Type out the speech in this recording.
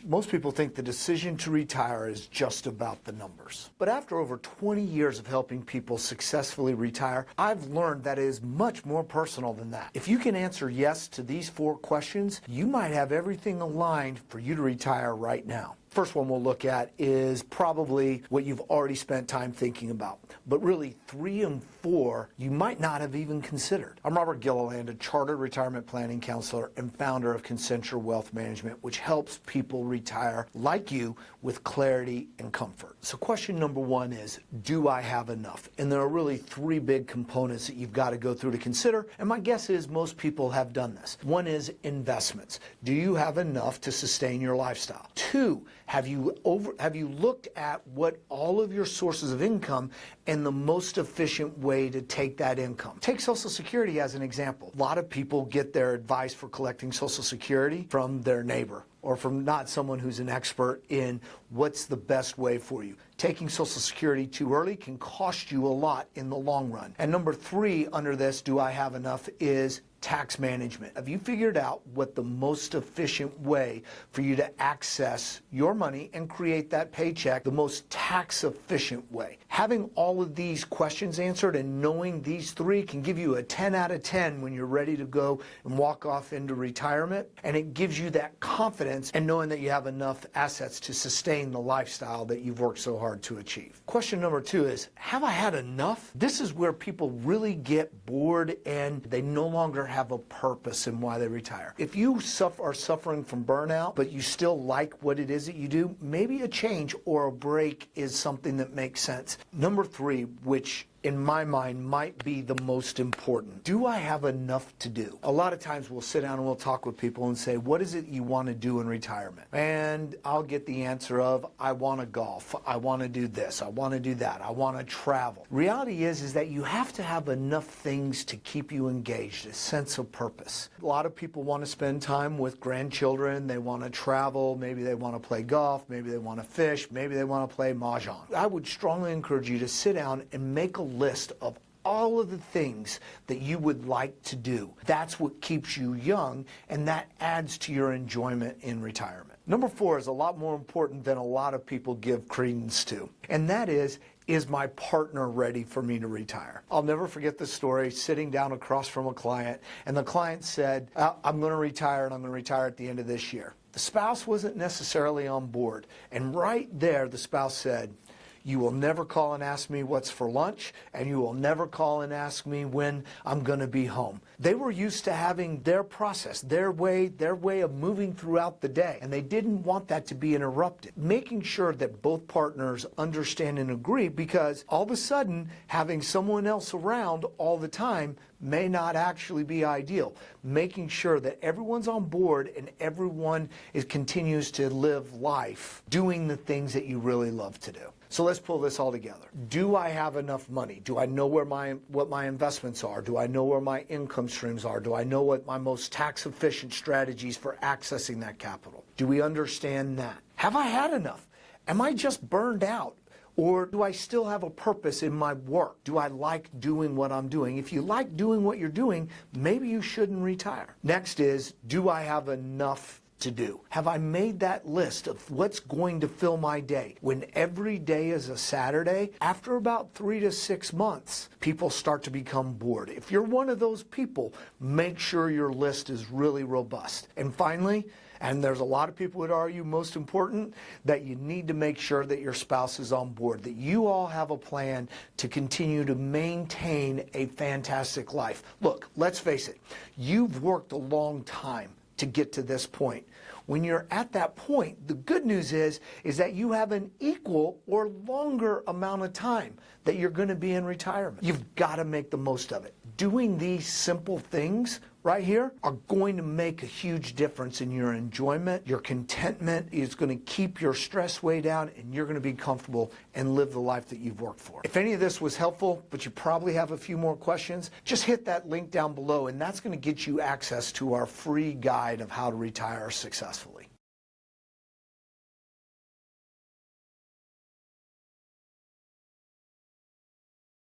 Most people think the decision to retire is just about the numbers. But after over 20 years of helping people successfully retire, I've learned that it is much more personal than that. If you can answer yes to these 4 questions, you might have everything aligned for you to retire right now. First one we'll look at is probably what you've already spent time thinking about. But really, 3 and 4 you might not have even considered. I'm Robert Gilliland, a chartered retirement planning counselor and founder of Concenture Wealth Management, which helps people retire like you with clarity and comfort. So question number 1 is, do I have enough? And there are really 3 big components that you've got to go through to consider. And my guess is most people have done this. 1 is investments. Do you have enough to sustain your lifestyle? 2, have you looked at what all of your sources of income and the most efficient way to take that income? Take Social Security as an example. A lot of people get their advice for collecting Social Security from their neighbor or from not someone who's an expert in what's the best way for you. Taking Social Security too early can cost you a lot in the long run. And number 3 under this, do I have enough, is tax management. Have you figured out what the most efficient way for you to access your money and create that paycheck, the most tax efficient way? Having all of these questions answered and knowing these 3 can give you a 10 out of 10 when you're ready to go and walk off into retirement. And it gives you that confidence and knowing that you have enough assets to sustain the lifestyle that you've worked so hard to achieve. Question number 2 is, have I had enough? This is where people really get bored and they no longer have a purpose in why they retire. If you are suffering from burnout, but you still like what it is that you do, maybe a change or a break is something that makes sense. Number 3, which in my mind might be the most important. Do I have enough to do? A lot of times we'll sit down and we'll talk with people and say, what is it you want to do in retirement? And I'll get the answer of, I want to golf, I want to do this, I want to do that, I want to travel. Reality is that you have to have enough things to keep you engaged, a sense of purpose. A lot of people want to spend time with grandchildren, they want to travel, maybe they want to play golf, maybe they want to fish, maybe they want to play mahjong. I would strongly encourage you to sit down and make a list of all of the things that you would like to do. That's what keeps you young, and that adds to your enjoyment in retirement. Number 4 is a lot more important than a lot of people give credence to, and that is my partner ready for me to retire? I'll never forget the story, sitting down across from a client, and the client said, I'm going to retire, and I'm going to retire at the end of this year. The spouse wasn't necessarily on board, and right there the spouse said, you will never call and ask me what's for lunch, and you will never call and ask me when I'm going to be home. They were used to having their process, their way of moving throughout the day, and they didn't want that to be interrupted. Making sure that both partners understand and agree, because all of a sudden having someone else around all the time may not actually be ideal. Making sure that everyone's on board and everyone continues to live life doing the things that you really love to do. So let's pull this all together. Do I have enough money? Do I know what my investments are? Do I know where my income streams are? Do I know what my most tax efficient strategies for accessing that capital? Do we understand that? Have I had enough? Am I just burned out? Or do I still have a purpose in my work? Do I like doing what I'm doing? If you like doing what you're doing, maybe you shouldn't retire. Next is, do I have enough to do? Have I made that list of what's going to fill my day? When every day is a Saturday, after about 3 to 6 months, people start to become bored. If you're one of those people, make sure your list is really robust. And finally, and there's a lot of people that argue most important, that you need to make sure that your spouse is on board, that you all have a plan to continue to maintain a fantastic life. Look, let's face it, you've worked a long time to get to this point. When you're at that point, the good news is that you have an equal or longer amount of time that you're going to be in retirement. You've got to make the most of it. Doing these simple things right here are going to make a huge difference in your enjoyment. Your contentment is going to keep your stress way down, and you're going to be comfortable and live the life that you've worked for. If any of this was helpful, but you probably have a few more questions, just hit that link down below, and that's going to get you access to our free guide of how to retire successfully.